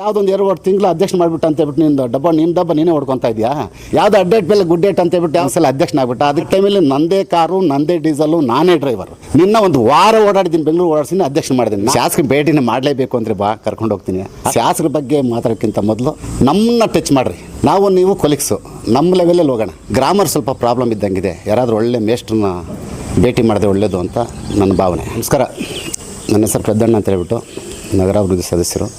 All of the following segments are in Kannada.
ಯಾವುದೊಂದು 2 ತಿಂಗಳು ಅಧ್ಯಕ್ಷ ಮಾಡಿಬಿಟ್ಟು ಅಂತ ಹೇಳ್ಬಿಟ್ಟು ನಿನ್ನ ಡಬ್ಬ ನೀನೇ ಹೊಡ್ಕೊತಾ ಇದೆಯಾ? ಯಾವುದೋ ಅಡ್ಡೇಟ್ ಮೇಲೆ ಗುಡ್ಡೇಟ್ ಅಂತ ಹೇಳ್ಬಿಟ್ಟು ಯಾವ ಸಲ ಅಧ್ಯಕ್ಷನ ಆಗ್ಬಿಟ್ಟು ಅದಕ್ಕೆ ಟೈಮಲ್ಲಿ ನಂದೇ ಕಾರು ನಂದೇ ಡೀಸಲು ನಾನೇ ಡ್ರೈವರ್. ನಿನ್ನ ಒಂದು ವಾರ ಓಡಾಡಿದ್ದೀನಿ, ಬೆಂಗಳೂರು ಓಡಾಡ್ತೀನಿ, ಅಧ್ಯಕ್ಷನ ಮಾಡಿದ್ದೀನಿ. ಶಾಸಕರ ಭೇಟಿನ ಮಾಡಲೇಬೇಕು ಅಂದರೆ ಬಾ, ಕರ್ಕೊಂಡು ಹೋಗ್ತೀನಿ. ಶಾಸಕರ ಬಗ್ಗೆ ಮಾತಾಡೋಕ್ಕಿಂತ ಮೊದಲು ನಮ್ಮನ್ನ ಟಚ್ ಮಾಡಿರಿ. ನಾವು ನೀವು ಕೊಲಿಕ್ಸು ನಮ್ಮ ಲೆವೆಲಲ್ಲಿ ಹೋಗೋಣ. ಗ್ರಾಮರ್ ಸ್ವಲ್ಪ ಪ್ರಾಬ್ಲಮ್ ಇದ್ದಂಗಿದೆ. ಯಾರಾದರೂ ಒಳ್ಳೆ ಮೇಸ್ಟ್ರನ್ನ ಭೇಟಿ ಮಾಡಿದ್ರೆ ಒಳ್ಳೆಯದು ಅಂತ ನನ್ನ ಭಾವನೆ. ನಮಸ್ಕಾರ, ನನ್ನ ಹೆಸರು ಪೆದ್ದಣ್ಣ ಅಂತ ಹೇಳ್ಬಿಟ್ಟು ನಗರಾಭಿವೃದ್ಧಿ ಸದಸ್ಯರು.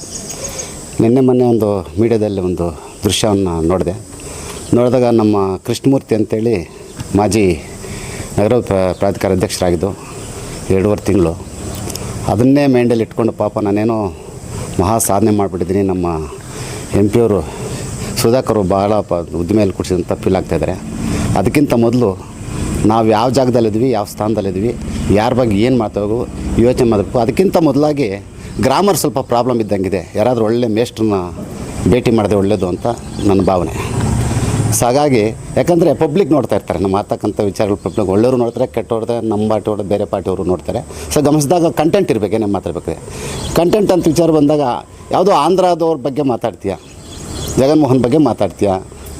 ನಿನ್ನೆ ಮೊನ್ನೆ ಒಂದು ಮೀಡಿಯಾದಲ್ಲಿ ಒಂದು ದೃಶ್ಯವನ್ನು ನೋಡಿದಾಗ ನಮ್ಮ ಕೃಷ್ಣಮೂರ್ತಿ ಅಂತೇಳಿ ಮಾಜಿ ನಗರ ಪ್ರಾಧಿಕಾರ ಅಧ್ಯಕ್ಷರಾಗಿದ್ದು 2.5 ತಿಂಗಳು ಅದನ್ನೇ ಮೈಂಡಲ್ಲಿ ಇಟ್ಕೊಂಡು ಪಾಪ ನಾನೇನೋ ಮಹಾ ಸಾಧನೆ ಮಾಡಿಬಿಟ್ಟಿದ್ದೀನಿ, ನಮ್ಮ MP ಅವರು ಸುಧಾಕರ್ ಭಾಳ ಉದ್ದಿಮೆಯಲ್ಲಿ ಕೂಡಿಸಿದಂಥ ಫೀಲ್ ಆಗ್ತಾಯಿದ್ದಾರೆ. ಅದಕ್ಕಿಂತ ಮೊದಲು ನಾವು ಯಾವ ಜಾಗದಲ್ಲಿದ್ವಿ, ಯಾವ ಸ್ಥಾನದಲ್ಲಿದ್ವಿ, ಯಾರ ಬಗ್ಗೆ ಏನು ಮಾತಾಡೋ ಯೋಚನೆ ಮಾಡಬೇಕು. ಅದಕ್ಕಿಂತ ಮೊದಲಾಗಿ ಗ್ರಾಮರ್ ಸ್ವಲ್ಪ ಪ್ರಾಬ್ಲಮ್ ಇದ್ದಂಗಿದೆ. ಯಾರಾದರೂ ಒಳ್ಳೆ ಮೇಸ್ಟ್ರನ್ನ ಭೇಟಿ ಮಾಡಿದ್ರೆ ಒಳ್ಳೆಯದು ಅಂತ ನನ್ನ ಭಾವನೆ. ಸೊ ಹಾಗಾಗಿ ಯಾಕಂದರೆ ಪಬ್ಲಿಕ್ ನೋಡ್ತಾ ಇರ್ತಾರೆ ನಮ್ಮ ಮಾತಕ್ಕಂಥ ವಿಚಾರಗಳು. ಪಬ್ಲಿಕ್ ಒಳ್ಳೆಯವರು ನೋಡ್ತಾರೆ, ಕೆಟ್ಟವ್ರದ್ದು ನಮ್ಮ ಪಾರ್ಟಿ ಹೊಡೆದು ಬೇರೆ ಪಾರ್ಟಿಯವರು ನೋಡ್ತಾರೆ. ಸೊ ಗಮನಿಸಿದಾಗ ಕಂಟೆಂಟ್ ಇರಬೇಕು, ಏನೇ ಮಾತಾಡಬೇಕು. ಕಂಟೆಂಟ್ ಅಂತ ವಿಚಾರ ಬಂದಾಗ ಯಾವುದೋ ಆಂಧ್ರದವ್ರ ಬಗ್ಗೆ ಮಾತಾಡ್ತೀಯ, ಜಗನ್ಮೋಹನ್ ಬಗ್ಗೆ ಮಾತಾಡ್ತೀಯ,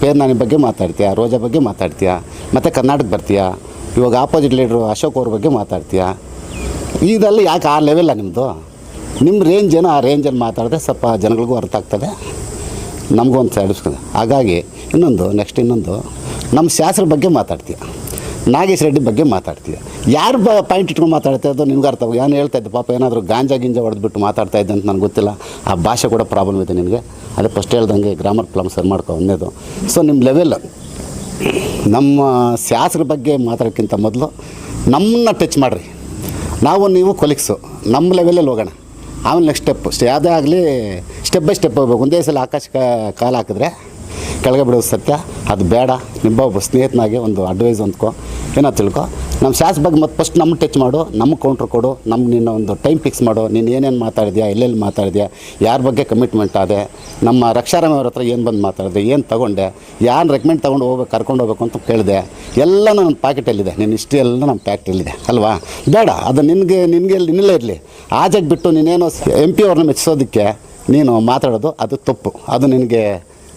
ಪೇರ್ನಾನಿ ಬಗ್ಗೆ ಮಾತಾಡ್ತೀಯ, ರೋಜಾ ಬಗ್ಗೆ ಮಾತಾಡ್ತೀಯ, ಮತ್ತು ಕರ್ನಾಟಕ ಬರ್ತೀಯ. ಇವಾಗ ಆಪೋಸಿಟ್ ಲೀಡ್ರು ಅಶೋಕ್ ಅವ್ರ ಬಗ್ಗೆ ಮಾತಾಡ್ತೀಯ. ಇದೆಲ್ಲ ಯಾಕೆ ಆ ಲೆವೆಲ್ಲ ನಿಮ್ಮದು? ನಿಮ್ಮ ರೇಂಜ್ ಏನೋ ಆ ರೇಂಜಲ್ಲಿ ಮಾತಾಡಿದ್ರೆ ಸ್ವಲ್ಪ ಜನಗಳಿಗೂ ಅರ್ಥ ಆಗ್ತದೆ, ನಮಗೂ ಒಂದು ಸ್ಯಾಟಿಸ್ಫ್ಯಾಕ್ಷನ್. ಹಾಗಾಗಿ ಇನ್ನೊಂದು ನಮ್ಮ ಶಾಸಕರ ಬಗ್ಗೆ ಮಾತಾಡ್ತೀಯ, ನಾಗೇಶ್ ರೆಡ್ಡಿ ಬಗ್ಗೆ ಮಾತಾಡ್ತೀಯ. ಯಾರು ಪಾಯಿಂಟ್ ಇಟ್ಕೊಂಡು ಮಾತಾಡ್ತಾ ಇದ್ದೋ ನಿಮ್ಗೆ ಅರ್ಥ. ಏನು ಹೇಳ್ತಾ ಇದ್ದೆ ಪಾಪ, ಏನಾದರೂ ಗಾಂಜಾ ಹೊಡೆದ್ಬಿಟ್ಟು ಮಾತಾಡ್ತಾ ಇದ್ದೆ ಅಂತ ನನಗೆ ಗೊತ್ತಿಲ್ಲ. ಆ ಭಾಷೆ ಕೂಡ ಪ್ರಾಬ್ಲಮ್ ಇದೆ ನಿನಗೆ. ಅದೇ ಫಸ್ಟ್ ಹೇಳ್ದಂಗೆ ಗ್ರಾಮರ್ ಪ್ರಾಬ್ಲಮ್ ಸರಿ ಮಾಡ್ಕೊ ಒಂದೇದು. ಸೊ ನಿಮ್ಮ ಲೆವೆಲ್ ನಮ್ಮ ಶಾಸಕರ ಬಗ್ಗೆ ಮಾತಾಡೋಕ್ಕಿಂತ ಮೊದಲು ನಮ್ಮನ್ನ ಟಚ್ ಮಾಡಿರಿ. ನಾವು ನೀವು ಕೊಲಿಕ್ಸು ನಮ್ಮ ಲೆವೆಲಲ್ಲಿ ಹೋಗೋಣ. ಆಮೇಲೆ ನೆಕ್ಸ್ಟ್ ಯಾವುದೇ ಆಗಲಿ ಸ್ಟೆಪ್ ಬೈ ಸ್ಟೆಪ್ ಹೋಗ್ಬೇಕು. ಒಂದೇ ಸಲ ಆಕಾಶಕ್ಕೆ ಕಾಲು ಹಾಕಿದ್ರೆ ಕೆಳಗೆ ಬಿಡೋದು ಸತ್ಯ, ಅದು ಬೇಡ. ಒಬ್ಬ ಸ್ನೇಹಿತನಾಗಿ ಒಂದು ಅಡ್ವೈಸ್ ಅಂದ್ಕೊ, ಏನೋ ತಿಳ್ಕೊ. ನಮ್ಮ ಶಾಸಕ ಬಗ್ಗೆ ಮತ್ತು ಫಸ್ಟ್ ನಮ್ಮ ಟಚ್ ಮಾಡು, ನಮ್ಗೆ ಕೌಂಟ್ರ್ ಕೊಡು, ನಿನ್ನ ಒಂದು ಟೈಮ್ ಫಿಕ್ಸ್ ಮಾಡು. ನೀನು ಏನೇನು ಮಾತಾಡಿದ್ಯಾ, ಎಲ್ಲೆಲ್ಲಿ ಮಾತಾಡಿದ್ಯಾ, ಯಾರ ಬಗ್ಗೆ ಕಮಿಟ್ಮೆಂಟ್ ಆದೆ, ನಮ್ಮ ರಕ್ಷಾರಾಮವ್ರ ಹತ್ರ ಏನು ಬಂದು ಮಾತಾಡಿದೆ, ಏನು ತೊಗೊಂಡೆ, ಯಾರು ರೆಕಮೆಂಡ್ ತೊಗೊಂಡು ಕರ್ಕೊಂಡು ಹೋಗ್ಬೇಕು ಅಂತ ಕೇಳಿದೆ. ಎಲ್ಲ ನನ್ನ ಪ್ಯಾಕೆಟಲ್ಲಿದೆ, ನಿನ್ನ ಹಿಸ್ಟ್ರಿ ಎಲ್ಲ ನಮ್ಮ ಪ್ಯಾಕೆಟಲ್ಲಿದೆ ಅಲ್ವಾ? ಬೇಡ, ಅದು ನಿನ್ನಲ್ಲೇ ಇರಲಿ. ಆಜಾಗಿ ಬಿಟ್ಟು ನೀನೇನೋ MP ಅವ್ರನ್ನ ಮೆಚ್ಚಿಸೋದಕ್ಕೆ ನೀನು ಮಾತಾಡೋದು ಅದು ತಪ್ಪು. ಅದು ನಿನಗೆ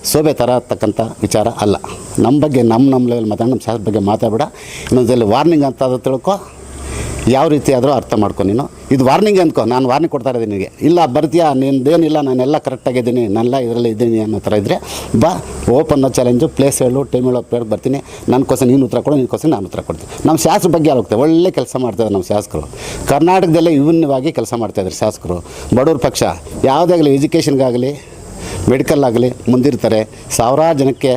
ಶೋಭೆ ತರತಕ್ಕಂಥ ವಿಚಾರ ಅಲ್ಲ. ನಮ್ಮ ಬಗ್ಗೆ ನಮ್ಮ ಲೆವೆಲ್ ಮಾತಾಡಿ, ನಮ್ಮ ಶಾಸಕರ ಬಗ್ಗೆ ಮಾತಾಡಬೇಡ. ಇನ್ನೊಂದಲ್ಲಿ ವಾರ್ನಿಂಗ್ ಅಂತ ಅದು ತಿಳ್ಕೊ. ಯಾವ ರೀತಿ ಆದರೂ ಅರ್ಥ ಮಾಡ್ಕೊ. ನೀನು ಇದು ವಾರ್ನಿಂಗ್ ಅಂದ್ಕೊ. ನಾನು ವಾರ್ನಿಂಗ್ ಕೊಡ್ತಾ ಇದ್ದೀನಿ ನಿನಗೆ. ಇಲ್ಲ ಬರ್ತೀಯಾ, ನಿಂದೇನಿಲ್ಲ, ನಾನೆಲ್ಲ ಕರೆಕ್ಟಾಗಿದ್ದೀನಿ, ನಾನೆಲ್ಲ ಇದರಲ್ಲಿ ಇದ್ದೀನಿ ಅನ್ನೋ ಥರ ಇದ್ದರೆ ಬಾ, ಓಪನ್ ಚಾಲೆಂಜು, ಪ್ಲೇಸ್ ಹೇಳು, ಟೈಮ್ ಹೇಳೋ ಪ್ಲೇಟ್ ಬರ್ತೀನಿ. ನನಗೋಸ್ಕರ ನೀನು ಉತ್ತರ ಕೊಡು, ನಿನಗೋಸ್ಕರ ನಾನು ಉತ್ತರ ಕೊಡ್ತೀನಿ. ನಮ್ಮ ಶಾಸಕರ ಬಗ್ಗೆ ಹೋಗ್ತೇವೆ. ಒಳ್ಳೆ ಕೆಲಸ ಮಾಡ್ತಾಯಿದ್ದಾರೆ ನಮ್ಮ ಶಾಸಕರು. ಕರ್ನಾಟಕದಲ್ಲೇ ವಿಭಿನ್ನವಾಗಿ ಕೆಲಸ ಮಾಡ್ತಾಯಿದ್ದಾರೆ ಶಾಸಕರು. ಬಡವ್ರ ಪಕ್ಷ ಯಾವುದೇ ಆಗಲಿ, ಎಜುಕೇಷನ್ಗಾಗಲಿ, ಮೆಡಿಕಲ್ ಆಗಲಿ ಮುಂದಿರ್ತಾರೆ. ಸಾವಿರಾರು ಜನಕ್ಕೆ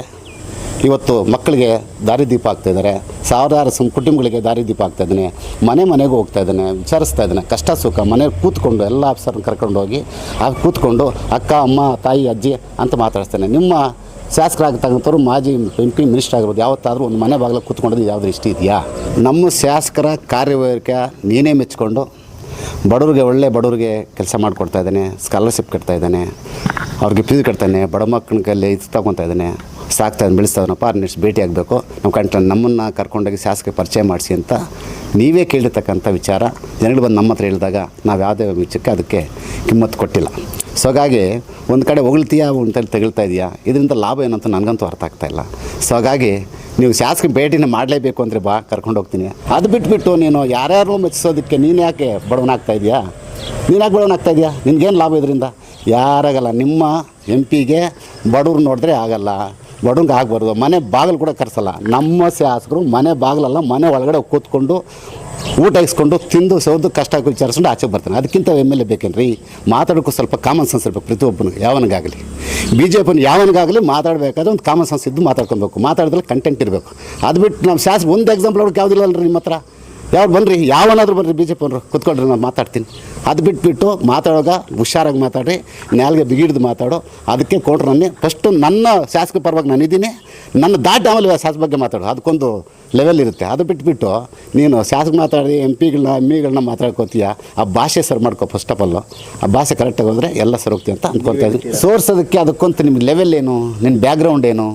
ಇವತ್ತು ಮಕ್ಕಳಿಗೆ ದಾರಿದೀಪ ಆಗ್ತಾಯಿದ್ದಾರೆ. ಸಾವಿರಾರು ಕುಟುಂಬಗಳಿಗೆ ದಾರಿದೀಪ ಆಗ್ತಾಯಿದ್ದಾನೆ. ಮನೆಗೂ ಹೋಗ್ತಾ ಇದ್ದಾನೆ, ವಿಚಾರಿಸ್ತಾ ಇದ್ದಾನೆ, ಕಷ್ಟ ಸುಖ. ಮನೇಲಿ ಕೂತ್ಕೊಂಡು ಎಲ್ಲ ಆಫೀಸರ್ನ ಕರ್ಕೊಂಡು ಹೋಗಿ ಕೂತ್ಕೊಂಡು ಅಕ್ಕ, ಅಮ್ಮ, ತಾಯಿ, ಅಜ್ಜಿ ಅಂತ ಮಾತಾಡಿಸ್ತಾನೆ. ನಿಮ್ಮ ಶಾಸಕರಾಗತಕ್ಕಂಥವ್ರು ಮಾಜಿ MP ಮಿನಿಸ್ಟರ್ ಆಗಿರ್ಬೋದು, ಯಾವತ್ತಾದರೂ ಒಂದು ಮನೆ ಬಾಗಿಲು ಕೂತ್ಕೊಂಡದ್ದು ಯಾವುದ್ರ ಇಷ್ಟ ಇದೆಯಾ? ನಮ್ಮ ಶಾಸಕರ ಕಾರ್ಯವೈಖರಿ ನೀನೇ ಮೆಚ್ಕೊಂಡು ಬಡವ್ರಿಗೆ ಕೆಲಸ ಮಾಡಿಕೊಡ್ತಾ ಇದ್ದಾನೆ. ಸ್ಕಾಲರ್ಶಿಪ್ ಕಟ್ತಾ ಇದ್ದಾನೆ, ಅವ್ರಿಗೆ ಫೀಸ್ ಕಟ್ತಾನೆ, ಬಡ ಮಕ್ಕಳ ಕೈಯಲ್ಲಿ ಇದು ತೊಗೊತಾ ಇದ್ದಾನೆ, ಸಾಕ್ತಾನೆ, ಬೆಳೆಸ್ತಾವನಪ್ಪ. ನೆಕ್ಸ್ಟ್ ಭೇಟಿ ಆಗಬೇಕು, ನಮ್ಮನ್ನು ಕರ್ಕೊಂಡೋಗಿ ಶಾಸಕ ಪರಿಚಯ ಮಾಡಿಸಿ ಅಂತ ನೀವೇ ಕೇಳಿರ್ತಕ್ಕಂಥ ವಿಚಾರ ಜನಗಳು ಬಂದು ನಮ್ಮ ಹತ್ರ ಹೇಳಿದಾಗ ನಾವು ಯಾವುದೇ ವಿಷಯಕ್ಕೆ ಅದಕ್ಕೆ ಕಿಮ್ಮತ್ತು ಕೊಟ್ಟಿಲ್ಲ. ಸೊ ಹಾಗಾಗಿ ಒಂದು ಕಡೆ ಹೊಗಳ್ತೀಯಾ, ಒಂದು ತೆಗಳ್ತಾ ಇದೆಯಾ, ಇದರಿಂದ ಲಾಭ ಏನಂತ ನನಗಂತೂ ಅರ್ಥ ಆಗ್ತಾಯಿಲ್ಲ. ಸೊ ಹಾಗಾಗಿ ನೀವು ಶಾಸಕ ಭೇಟಿನ ಮಾಡಲೇಬೇಕು ಅಂದರೆ ಬಾ, ಕರ್ಕೊಂಡು ಹೋಗ್ತೀನಿ. ಅದು ಬಿಟ್ಬಿಟ್ಟು ನೀನು ಯಾರ್ಯಾರು ಮೆಚ್ಚಿಸೋದಕ್ಕೆ ನೀನು ಯಾಕೆ ಬಡವನಾಗ್ತಾ ಇದೆಯಾ? ನಿನಗೇನು ಲಾಭ ಇದರಿಂದ? ಯಾರಾಗಲ್ಲ. ನಿಮ್ಮ MP ಬಡವ್ರು ನೋಡಿದ್ರೆ ಆಗಲ್ಲ, ಬಡವ್ರಿಗೆ ಆಗಬಾರ್ದು. ಮನೆ ಬಾಗಿಲು ಕೂಡ ಕರೆಸಲ್ಲ. ನಮ್ಮ ಶಾಸಕರು ಮನೆ ಬಾಗಿಲಲ್ಲ, ಮನೆ ಒಳಗಡೆ ಕೂತ್ಕೊಂಡು ಊಟ ಇಸ್ಕೊಂಡು ತಿಂದು ಸೌದು ಕಷ್ಟ ವಿಚಾರಿಸ್ಕೊಂಡು ಆಚೆ ಬರ್ತಾನೆ. ಅದಕ್ಕಿಂತ MLA ಬೇಕೇನ್ರಿ? ಮಾತಾಡೋಕ್ಕೂ ಸ್ವಲ್ಪ ಕಾಮನ್ ಸೆನ್ಸ್ ಇರಬೇಕು ಪ್ರತಿಯೊಬ್ಬನಿಗೆ, ಯಾವನಿಗಾಗಲಿ. BJP ಯಾವನಿಗಾಗಲಿ ಮಾತಾಡಬೇಕಾದ್ರೆ ಒಂದು ಕಾಮನ್ ಸೆನ್ಸ್ ಇದ್ದು ಮಾತಾಡ್ಕೊಬೇಕು. ಮಾತಾಡಿದ್ರೆ ಕಂಟೆಂಟ್ ಇರಬೇಕು. ಅದು ಬಿಟ್ಟು ನಮ್ಮ ಶಾಸಕ ಒಂದು ಎಕ್ಸಾಂಪಲ್ ಅವ್ರಿಗೆ ಯಾವುದಿಲ್ಲ ಅಲ್ರಿ ನಿಮ್ಮ ಹತ್ರ. ಯಾವ್ದು ಬನ್ನಿರಿ, ಯಾವನಾದರೂ ಬನ್ನಿರಿ BJP ಅವರು ಕೂತ್ಕೊಳ್ರಿ, ನಾನು ಮಾತಾಡ್ತೀನಿ. ಅದು ಬಿಟ್ಬಿಟ್ಟು ಮಾತಾಡೋವಾಗ ಹುಷಾರಾಗಿ ಮಾತಾಡ್ರಿ, ನಾಲ್ಗೆ ಬಿಗಿಡ್ದು ಮಾತಾಡೋ. ಅದಕ್ಕೆ ಕೊಟ್ರನ್ನೇ ಫಸ್ಟು ನನ್ನ ಶಾಸಕ ಪರವಾಗಿ ನಾನಿದ್ದೀನಿ, ನನ್ನ ದಾಟಿ ಆಮೇಲೆ ಶಾಸಕ ಬಗ್ಗೆ ಮಾತಾಡೋ. ಅದಕ್ಕೊಂದು ಲೆವೆಲ್ ಇರುತ್ತೆ. ಅದು ಬಿಟ್ಬಿಟ್ಟು ನೀನು ಶಾಸಕ ಮಾತಾಡಿ MP ಮಾತಾಡ್ಕೋತೀಯ. ಆ ಭಾಷೆ ಸರ್ ಮಾಡ್ಕೋ. ಫಸ್ಟ್ ಆಫ್ ಆಲು ಆ ಭಾಷೆ ಕರೆಕ್ಟಾಗಿ ಹೋದರೆ ಎಲ್ಲ ಸರ್ ಹೋಗ್ತೀವಿ ಅಂತ ಅಂದ್ಕೊಳ್ತಾ ಇದ್ದೀನಿ. ಸೋರ್ಸೋದಕ್ಕೆ ಅದಕ್ಕೊಂತ ನಿಮ್ಮ ಲೆವೆಲ್ ಏನು, ನಿನ್ನ ಬ್ಯಾಕ್ಗ್ರೌಂಡ್ ಏನು,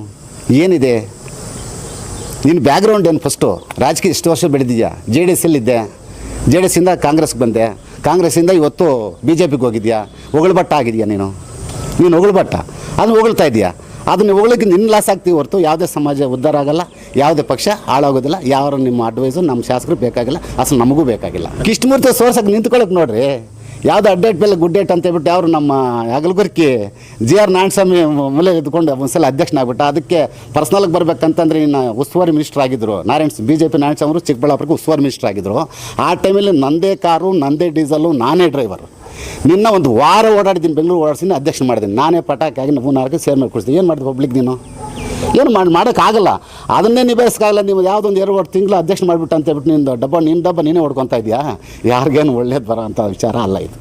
ಏನಿದೆ, ನಿನ್ನ ಬ್ಯಾಕ್ಗ್ರೌಂಡ್ ಏನು? ಫಸ್ಟು ರಾಜಕೀಯ ಎಷ್ಟು ವರ್ಷ ಬೆಳೆದಿದ್ಯಾ? JDS ಇದ್ದೆ, JDS ಇಂದ ಕಾಂಗ್ರೆಸ್ಗೆ ಬಂದೆ, ಕಾಂಗ್ರೆಸ್ಸಿಂದ ಇವತ್ತು BJPಗೆ ಹೋಗಿದ್ಯಾ, ಹೊಗಳಬಟ್ಟ ಆಗಿದೆಯಾ ನೀನು? ನೀನು ಹೊಗಳ್ಬಟ್ಟ ಅದನ್ನು ಹೊಗಳ್ತಾ ಇದೆಯಾ, ಅದನ್ನು ಹೊಗಳಕ್ಕೆ ನಿನ್ನ ಲಾಸ್ ಆಗ್ತೀವಿ ಹೊರತು ಯಾವುದೇ ಸಮಾಜ ಉದ್ಧಾರ ಆಗಲ್ಲ, ಯಾವುದೇ ಪಕ್ಷ ಹಾಳಾಗೋದಿಲ್ಲ. ಯಾರು ನಿಮ್ಮ ಅಡ್ವೈಸು ನಮ್ಮ ಶಾಸಕರು ಬೇಕಾಗಿಲ್ಲ, ಅಸಲು ನಮಗೂ ಬೇಕಾಗಿಲ್ಲ. ಕೃಷ್ಣಮೂರ್ತಿ ಸೋರ್ಸಕ್ಕೆ ನಿಂತ್ಕೊಳ್ಳೋಕೆ ನೋಡ್ರಿ, ಯಾವುದೋ ಅಡ್ಡೇಟ್ ಮೇಲೆ ಗುಡ್ಡೇಟ್ ಅಂತ ಹೇಳ್ಬಿಟ್ಟು ಅವರು ನಮ್ಮ ಹಗಲಗುರ್ಕಿ GR ನಾರಾಯಣಸ್ವಾಮಿ ಮೂಲೆ ಎದ್ಕೊಂಡು ಒಂದ್ಸಲ ಅಧ್ಯಕ್ಷನಾಗ್ಬಿಟ್ಟ. ಅದಕ್ಕೆ ಪರ್ಸ್ನಲ್ಗೆ ಬರ್ಬೇಕಂತಂದ್ರೆ ಇನ್ನು ಉಸ್ತುವಾರಿ ಮಿನಿಸ್ಟರ್ ಆಗಿದ್ದರು BJP ನಾರಾಯಣಸ್ವಾಮಿ ಅವರು ಚಿಕ್ಕಬಳ್ಳಾಪುರಕ್ಕೆ ಉಸ್ತುವಾರಿ ಮಿನಿಸ್ಟರ್ ಆಗಿದ್ದರು. ಆ ಟೈಮಲ್ಲಿ ನಂದೇ ಕಾರು, ನಂದೇ ಡೀಸಲು, ನಾನೇ ಡ್ರೈವರು. ನಿನ್ನ ಒಂದು ವಾರ ಓಡಾಡಿದ್ದೀನಿ, ಬೆಂಗಳೂರು ಓಡಾಡ್ಸಿನಿ, ಅಧ್ಯಕ್ಷ ಮಾಡಿದ್ದೀನಿ ನಾನೇ. ಪಟಾಕಾಗಿ ನಾವು 4 ಸೇರ್ ಮಾಡಿ ಕೊಡ್ತೀನಿ. ಏನು ಮಾಡಿದೆ ಪಬ್ಲಿಕ್ ನೀನು? ಏನು ಮಾಡೋಕ್ಕಾಗಲ್ಲ, ಅದನ್ನೇ ನಿಭಾಯಿಸೋಕ್ಕಾಗಲ್ಲ. ನೀವು ಯಾವುದೊಂದು 2 ತಿಂಗಳು ಅಧ್ಯಕ್ಷ ಮಾಡಿಬಿಟ್ಟು ಅಂತ ಹೇಳ್ಬಿಟ್ಟು ನಿನ್ನ ಡಬ್ಬ ನೀನೇ ಹೊಡ್ಕೊತಾ ಇದೆಯಾ? ಯಾರಿಗೇನು ಒಳ್ಳೇದು ಬರೋ ಅಂಥ ವಿಚಾರ ಅಲ್ಲ ಇದು.